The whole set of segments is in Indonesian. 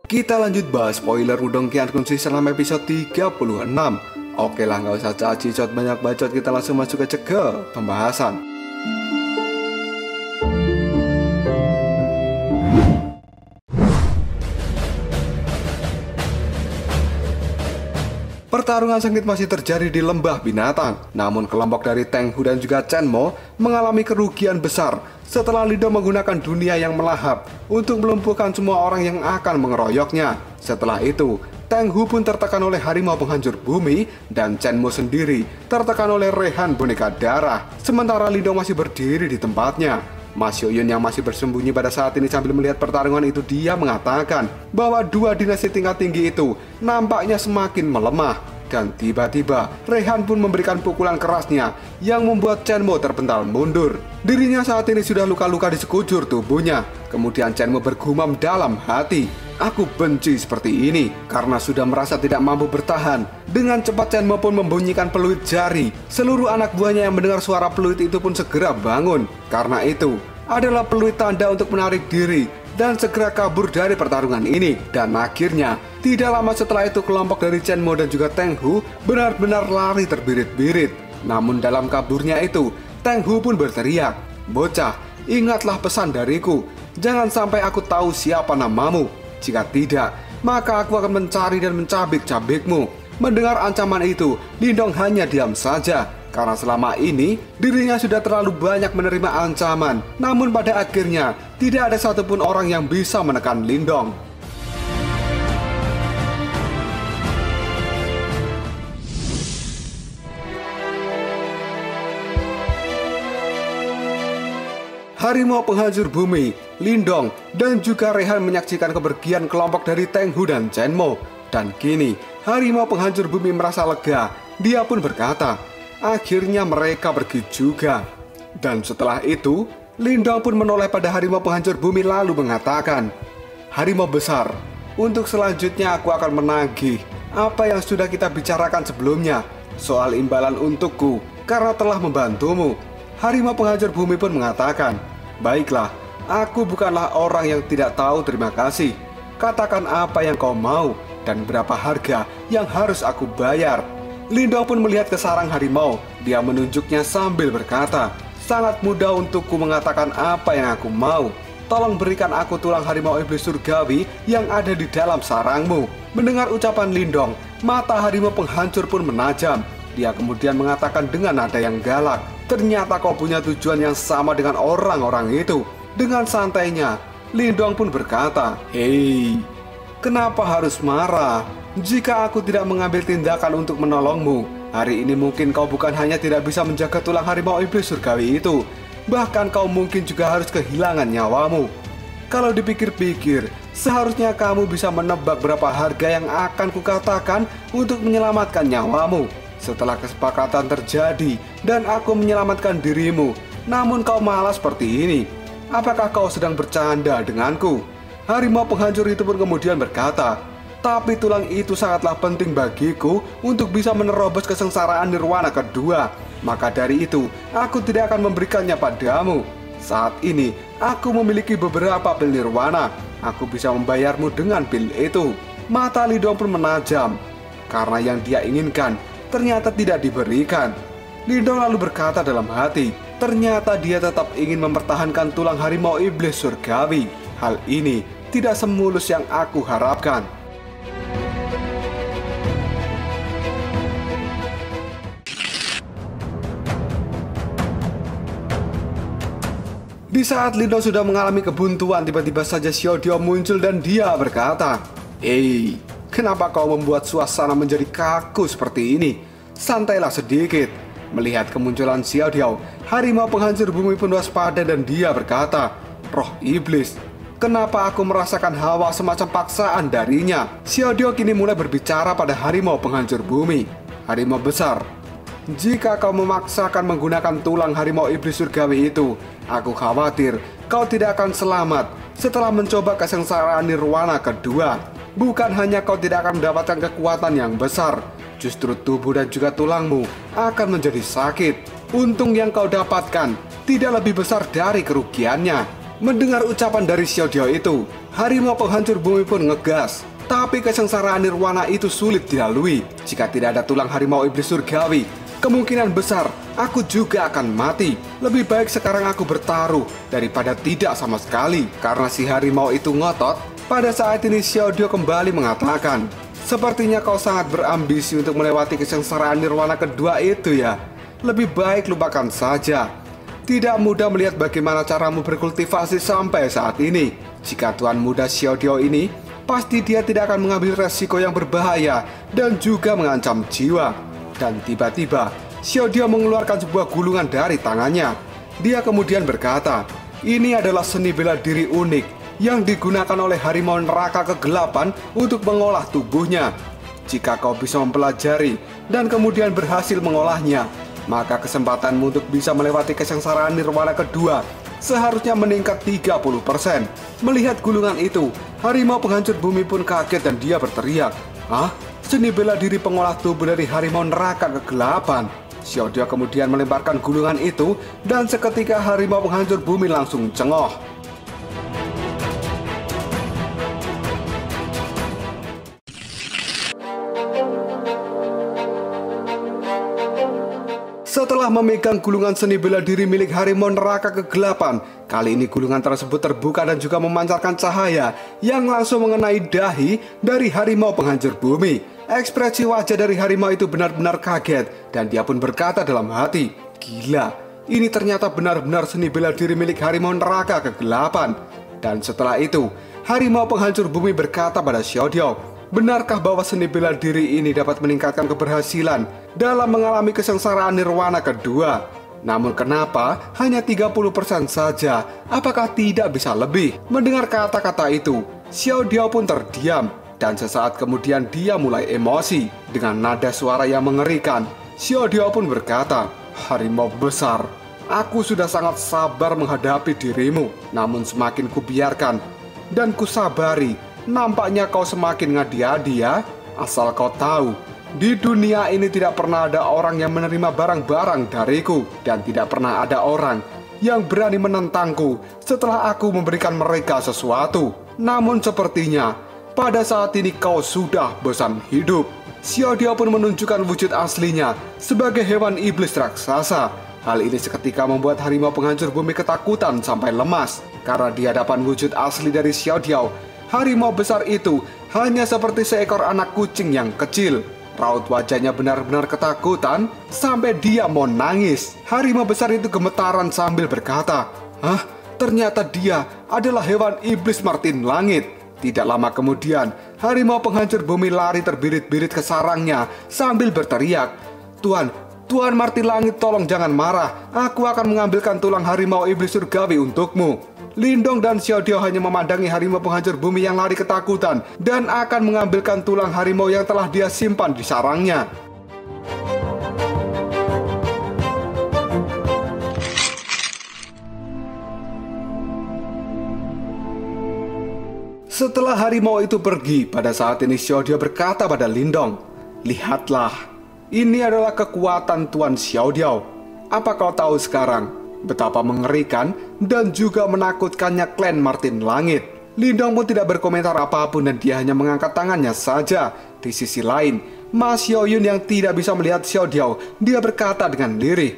Kita lanjut bahas spoiler Wudong Qiangun selama episode 36. Oke lah, nggak usah cacicot banyak bacot, kita langsung masuk aja ke pembahasan. Pertarungan sengit masih terjadi di lembah binatang. Namun kelompok dari Teng Hu dan juga Chen Mo mengalami kerugian besar setelah Lindong menggunakan dunia yang melahap untuk melumpuhkan semua orang yang akan mengeroyoknya. Setelah itu, Teng Hu pun tertekan oleh harimau penghancur bumi dan Chen Mo sendiri tertekan oleh Rehan boneka darah. Sementara Lindong masih berdiri di tempatnya. Mas Yoyun yang masih bersembunyi pada saat ini sambil melihat pertarungan itu, dia mengatakan bahwa dua dinasti tingkat tinggi itu nampaknya semakin melemah. Dan tiba-tiba Rehan pun memberikan pukulan kerasnya yang membuat Chen Mo terpental mundur. Dirinya saat ini sudah luka-luka di sekujur tubuhnya. Kemudian Chen Mo bergumam dalam hati, "Aku benci seperti ini," karena sudah merasa tidak mampu bertahan. Dengan cepat Chen Mo pun membunyikan peluit jari. Seluruh anak buahnya yang mendengar suara peluit itu pun segera bangun. Karena itu adalah peluit tanda untuk menarik diri dan segera kabur dari pertarungan ini. Dan akhirnya tidak lama setelah itu kelompok dari Chen Mo dan juga Teng Hu benar-benar lari terbirit-birit. Namun dalam kaburnya itu, Teng Hu pun berteriak, "Bocah, ingatlah pesan dariku. Jangan sampai aku tahu siapa namamu. Jika tidak, maka aku akan mencari dan mencabik-cabikmu." Mendengar ancaman itu, Lindong hanya diam saja. Karena selama ini dirinya sudah terlalu banyak menerima ancaman. Namun pada akhirnya tidak ada satupun orang yang bisa menekan Lindong. Harimau penghancur bumi, Lindong, dan juga Rehan menyaksikan kepergian kelompok dari Teng Hu dan Chen Mo. Dan kini harimau penghancur bumi merasa lega. Dia pun berkata, akhirnya mereka pergi juga. Dan setelah itu, Lindong pun menoleh pada harimau penghancur bumi lalu mengatakan, "Harimau besar, untuk selanjutnya aku akan menagih apa yang sudah kita bicarakan sebelumnya soal imbalan untukku karena telah membantumu." Harimau penghancur bumi pun mengatakan, "Baiklah, aku bukanlah orang yang tidak tahu terima kasih. Katakan apa yang kau mau dan berapa harga yang harus aku bayar." Lindong pun melihat ke sarang harimau. Dia menunjuknya sambil berkata, "Sangat mudah untukku mengatakan apa yang aku mau. Tolong berikan aku tulang harimau iblis surgawi yang ada di dalam sarangmu." Mendengar ucapan Lindong, mata harimau penghancur pun menajam. Dia kemudian mengatakan dengan nada yang galak, "Ternyata kau punya tujuan yang sama dengan orang-orang itu." Dengan santainya, Lindong pun berkata, "Hei, kenapa harus marah? Jika aku tidak mengambil tindakan untuk menolongmu, hari ini mungkin kau bukan hanya tidak bisa menjaga tulang harimau iblis surgawi itu, bahkan kau mungkin juga harus kehilangan nyawamu. Kalau dipikir-pikir, seharusnya kamu bisa menebak berapa harga yang akan kukatakan untuk menyelamatkan nyawamu. Setelah kesepakatan terjadi dan aku menyelamatkan dirimu, namun kau malah seperti ini. Apakah kau sedang bercanda denganku?" Harimau penghancur itu pun kemudian berkata, "Tapi tulang itu sangatlah penting bagiku untuk bisa menerobos kesengsaraan nirwana kedua. Maka dari itu, aku tidak akan memberikannya padamu. Saat ini, aku memiliki beberapa pil nirwana. Aku bisa membayarmu dengan pil itu." Mata Lindong pun menajam, karena yang dia inginkan ternyata tidak diberikan. Lindong lalu berkata dalam hati, ternyata dia tetap ingin mempertahankan tulang harimau iblis surgawi. Hal ini tidak semulus yang aku harapkan. Di saat Lindong sudah mengalami kebuntuan, tiba-tiba saja Xiaodiao muncul dan dia berkata, "Hei, kenapa kau membuat suasana menjadi kaku seperti ini? Santailah sedikit." Melihat kemunculan Xiaodiao, harimau penghancur bumi pun waspada dan dia berkata, "Roh iblis, kenapa aku merasakan hawa semacam paksaan darinya?" Xiaodiao kini mulai berbicara pada harimau penghancur bumi. "Harimau besar, jika kau memaksakan menggunakan tulang harimau iblis surgawi itu, aku khawatir kau tidak akan selamat setelah mencoba kesengsaraan nirwana kedua. Bukan hanya kau tidak akan mendapatkan kekuatan yang besar, justru tubuh dan juga tulangmu akan menjadi sakit. Untung yang kau dapatkan tidak lebih besar dari kerugiannya." Mendengar ucapan dari Xiaodiao itu, Harimau penghancur bumi pun ngegas. Tapi kesengsaraan nirwana itu sulit dilalui. Jika tidak ada tulang harimau iblis surgawi, kemungkinan besar aku juga akan mati. Lebih baik sekarang aku bertaruh daripada tidak sama sekali. Karena si harimau itu ngotot. Pada saat ini Xiaodio kembali mengatakan, sepertinya kau sangat berambisi untuk melewati kesengsaraan nirwana kedua itu ya. Lebih baik lupakan saja. Tidak mudah melihat bagaimana caramu berkultivasi sampai saat ini. Jika tuan muda Xiaodio ini, pasti dia tidak akan mengambil resiko yang berbahaya dan juga mengancam jiwa. Dan tiba-tiba, Xiaodio mengeluarkan sebuah gulungan dari tangannya. Dia kemudian berkata, ini adalah seni bela diri unik yang digunakan oleh harimau neraka kegelapan untuk mengolah tubuhnya. Jika kau bisa mempelajari dan kemudian berhasil mengolahnya, maka kesempatanmu untuk bisa melewati kesengsaraan nirwana kedua seharusnya meningkat 30%. Melihat gulungan itu, harimau penghancur bumi pun kaget dan dia berteriak, "Hah? Seni bela diri pengolah tubuh dari harimau neraka kegelapan?" Xiaodio kemudian melemparkan gulungan itu dan seketika harimau penghancur bumi langsung cengok. Setelah memegang gulungan seni bela diri milik harimau neraka kegelapan, kali ini gulungan tersebut terbuka dan juga memancarkan cahaya yang langsung mengenai dahi dari harimau penghancur bumi. Ekspresi wajah dari harimau itu benar-benar kaget dan dia pun berkata dalam hati, gila, ini ternyata benar-benar seni bela diri milik harimau neraka kegelapan. Dan setelah itu, harimau penghancur bumi berkata pada Xiaodio, benarkah bahwa seni bela diri ini dapat meningkatkan keberhasilan dalam mengalami kesengsaraan nirwana kedua? Namun kenapa hanya 30% saja? Apakah tidak bisa lebih? Mendengar kata-kata itu, Xiaodio pun terdiam. Dan sesaat kemudian dia mulai emosi. Dengan nada suara yang mengerikan, Xiaodio pun berkata, harimau besar, aku sudah sangat sabar menghadapi dirimu. Namun semakin kubiarkan dan kusabari, nampaknya kau semakin ngadi-adi ya. Asal kau tahu, di dunia ini tidak pernah ada orang yang menerima barang-barang dariku. Dan tidak pernah ada orang yang berani menentangku setelah aku memberikan mereka sesuatu. Namun sepertinya pada saat ini kau sudah bosan hidup. Xiaodio pun menunjukkan wujud aslinya sebagai hewan iblis raksasa. Hal ini seketika membuat harimau penghancur bumi ketakutan sampai lemas. Karena di hadapan wujud asli dari Xiaodio, harimau besar itu hanya seperti seekor anak kucing yang kecil. Raut wajahnya benar-benar ketakutan sampai dia mau nangis. Harimau besar itu gemetaran sambil berkata, "Hah? Ternyata dia adalah hewan iblis Martin Langit." Tidak lama kemudian, harimau penghancur bumi lari terbirit-birit ke sarangnya sambil berteriak, Tuan Martin Langit, tolong jangan marah. Aku akan mengambilkan tulang harimau iblis surgawi untukmu." Lindong dan Xiaodio hanya memandangi harimau penghancur bumi yang lari ketakutan dan akan mengambilkan tulang harimau yang telah dia simpan di sarangnya. Setelah harimau itu pergi, pada saat ini Xiaodio berkata pada Lindong, "Lihatlah, ini adalah kekuatan Tuan Xiaodio. Apa kau tahu sekarang betapa mengerikan dan juga menakutkannya klan Martin Langit?" Lindong pun tidak berkomentar apapun dan dia hanya mengangkat tangannya saja. Di sisi lain, Ma Xiaoyun yang tidak bisa melihat Xiaodio, dia berkata dengan lirih,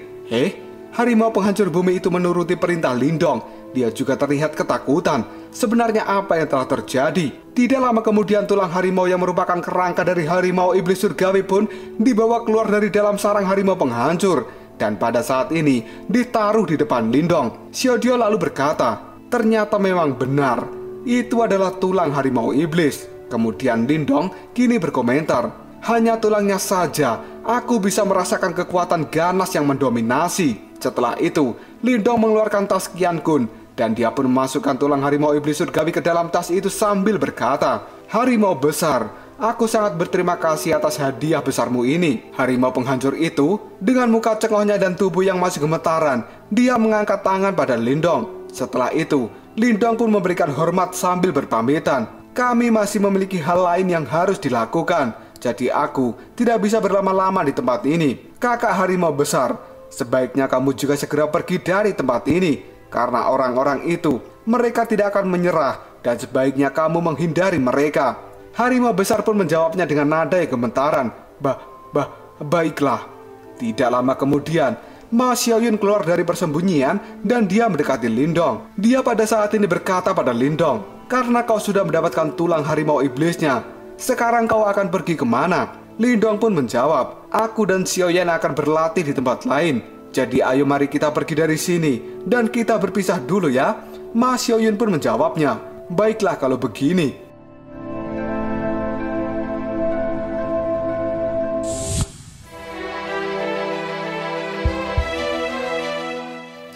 harimau penghancur bumi itu menuruti perintah Lindong. Dia juga terlihat ketakutan. Sebenarnya apa yang telah terjadi? Tidak lama kemudian tulang harimau yang merupakan kerangka dari harimau iblis surgawi pun dibawa keluar dari dalam sarang harimau penghancur. Dan pada saat ini ditaruh di depan Lindong. Xiaodio lalu berkata, ternyata memang benar, itu adalah tulang harimau iblis. Kemudian Lindong kini berkomentar, hanya tulangnya saja aku bisa merasakan kekuatan ganas yang mendominasi. Setelah itu Lindong mengeluarkan tas Qian Kun dan dia pun memasukkan tulang harimau iblis surgawi ke dalam tas itu sambil berkata, harimau besar, aku sangat berterima kasih atas hadiah besarmu ini. Harimau penghancur itu dengan muka cengохnya dan tubuh yang masih gemetaran, dia mengangkat tangan pada Lindong. Setelah itu Lindong pun memberikan hormat sambil berpamitan. Kami masih memiliki hal lain yang harus dilakukan, jadi aku tidak bisa berlama-lama di tempat ini. Kakak harimau besar, sebaiknya kamu juga segera pergi dari tempat ini. Karena orang-orang itu, mereka tidak akan menyerah dan sebaiknya kamu menghindari mereka. Harimau besar pun menjawabnya dengan nada yang gemetaran. Baiklah. Tidak lama kemudian, Ma Xiaoyun keluar dari persembunyian dan dia mendekati Lindong. Dia pada saat ini berkata pada Lindong, "Karena kau sudah mendapatkan tulang harimau iblisnya, sekarang kau akan pergi kemana?" Lindong pun menjawab, "Aku dan Xiaoyan akan berlatih di tempat lain. Jadi ayo mari kita pergi dari sini dan kita berpisah dulu ya." Ma Xiaoyun pun menjawabnya, "Baiklah kalau begini."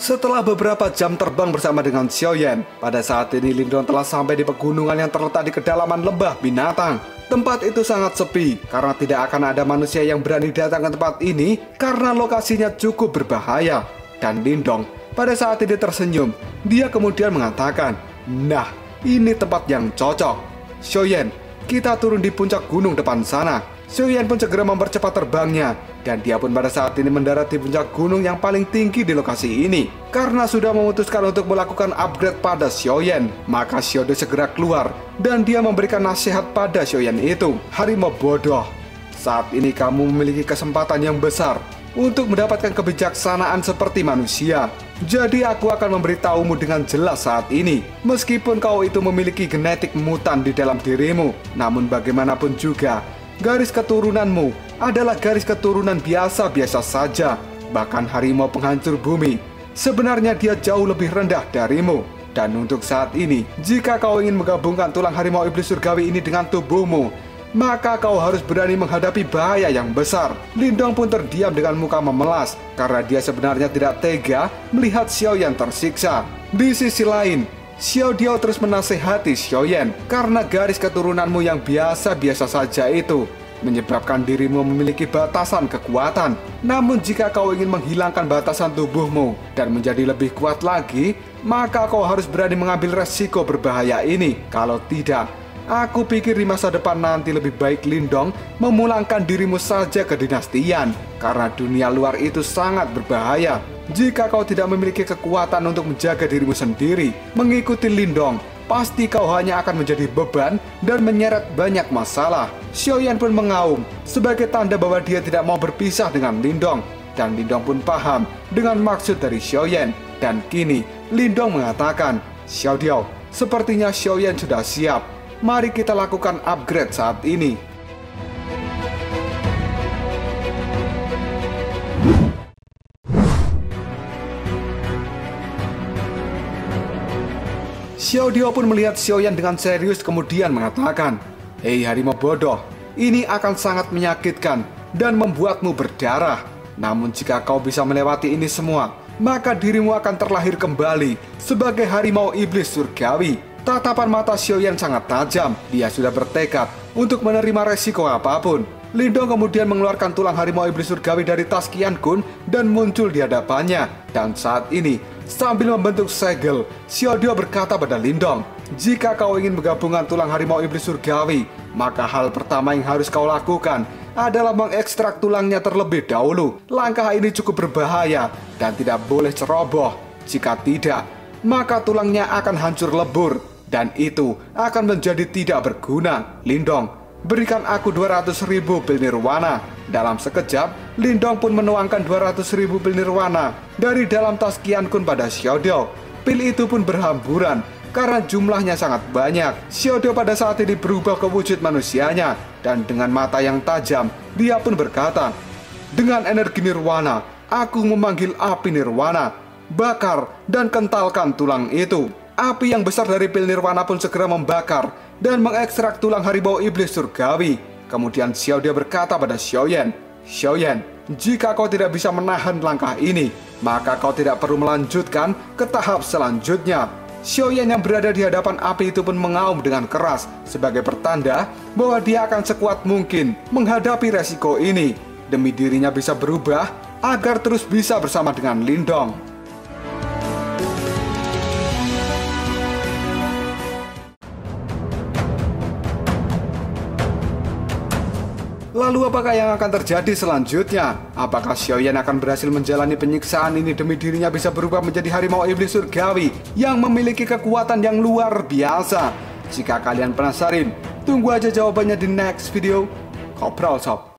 Setelah beberapa jam terbang bersama dengan Xiaoyan, pada saat ini Lindong telah sampai di pegunungan yang terletak di kedalaman lembah binatang. Tempat itu sangat sepi karena tidak akan ada manusia yang berani datang ke tempat ini karena lokasinya cukup berbahaya. Dan Lindong pada saat ini tersenyum. Dia kemudian mengatakan, "Nah, ini tempat yang cocok. Xiaoyan, kita turun di puncak gunung depan sana." Xiaoyan pun segera mempercepat terbangnya, dan dia pun pada saat ini mendarat di puncak gunung yang paling tinggi di lokasi ini. Karena sudah memutuskan untuk melakukan upgrade pada Xiaoyan, maka Xiaodo segera keluar, dan dia memberikan nasihat pada Xiaoyan itu. "Harimau bodoh, saat ini kamu memiliki kesempatan yang besar untuk mendapatkan kebijaksanaan seperti manusia. Jadi aku akan memberitahumu dengan jelas saat ini. Meskipun kau itu memiliki genetik mutan di dalam dirimu, namun bagaimanapun juga, garis keturunanmu adalah garis keturunan biasa-biasa saja. Bahkan harimau penghancur bumi, sebenarnya dia jauh lebih rendah darimu. Dan untuk saat ini, jika kau ingin menggabungkan tulang harimau iblis surgawi ini dengan tubuhmu, maka kau harus berani menghadapi bahaya yang besar." Lindong pun terdiam dengan muka memelas, karena dia sebenarnya tidak tega melihat Xiaoyan tersiksa. Di sisi lain, Xiaodiao terus menasehati Xiaoyan, "Karena garis keturunanmu yang biasa-biasa saja itu menyebabkan dirimu memiliki batasan kekuatan. Namun jika kau ingin menghilangkan batasan tubuhmu dan menjadi lebih kuat lagi, maka kau harus berani mengambil resiko berbahaya ini. Kalau tidak, aku pikir di masa depan nanti lebih baik Lindong memulangkan dirimu saja ke dinastian, karena dunia luar itu sangat berbahaya. Jika kau tidak memiliki kekuatan untuk menjaga dirimu sendiri, mengikuti Lindong, pasti kau hanya akan menjadi beban dan menyeret banyak masalah." Xiaoyan pun mengaum sebagai tanda bahwa dia tidak mau berpisah dengan Lindong, dan Lindong pun paham dengan maksud dari Xiaoyan. Dan kini Lindong mengatakan, "Xiaodiao, sepertinya Xiaoyan sudah siap. Mari kita lakukan upgrade saat ini." Xiaodiao pun melihat Xiaoyan dengan serius kemudian mengatakan, "Hei harimau bodoh, ini akan sangat menyakitkan dan membuatmu berdarah. Namun jika kau bisa melewati ini semua, maka dirimu akan terlahir kembali sebagai harimau iblis surgawi." Tatapan mata Xiaoyan sangat tajam. Dia sudah bertekad untuk menerima resiko apapun. Lindong kemudian mengeluarkan tulang harimau iblis surgawi dari tas Qian Kun dan muncul di hadapannya. Dan saat ini, sambil membentuk segel, Xiaodiao berkata pada Lindong, "Jika kau ingin menggabungkan tulang harimau iblis surgawi, maka hal pertama yang harus kau lakukan adalah mengekstrak tulangnya terlebih dahulu. Langkah ini cukup berbahaya dan tidak boleh ceroboh. Jika tidak, maka tulangnya akan hancur lebur, dan itu akan menjadi tidak berguna. Lindong, berikan aku 200.000 pil nirwana." Dalam sekejap, Lindong pun menuangkan 200.000 pil nirwana dari dalam tas Qian Kun pada Xiaodiao. Pil itu pun berhamburan karena jumlahnya sangat banyak. Xiaodiao pada saat ini berubah ke wujud manusianya, dan dengan mata yang tajam, dia pun berkata, "Dengan energi nirwana, aku memanggil api nirwana. Bakar dan kentalkan tulang itu." Api yang besar dari pil nirwana pun segera membakar dan mengekstrak tulang harimau iblis surgawi. Kemudian Xiaodiao berkata pada Xiaoyan, "Xiaoyan, jika kau tidak bisa menahan langkah ini, maka kau tidak perlu melanjutkan ke tahap selanjutnya." Xiaoyan yang berada di hadapan api itu pun mengaum dengan keras sebagai pertanda bahwa dia akan sekuat mungkin menghadapi resiko ini demi dirinya bisa berubah agar terus bisa bersama dengan Lindong. Lalu apakah yang akan terjadi selanjutnya? Apakah Xiaoyan akan berhasil menjalani penyiksaan ini demi dirinya bisa berubah menjadi harimau iblis surgawi yang memiliki kekuatan yang luar biasa? Jika kalian penasaran, tunggu aja jawabannya di next video. Kopral Sob.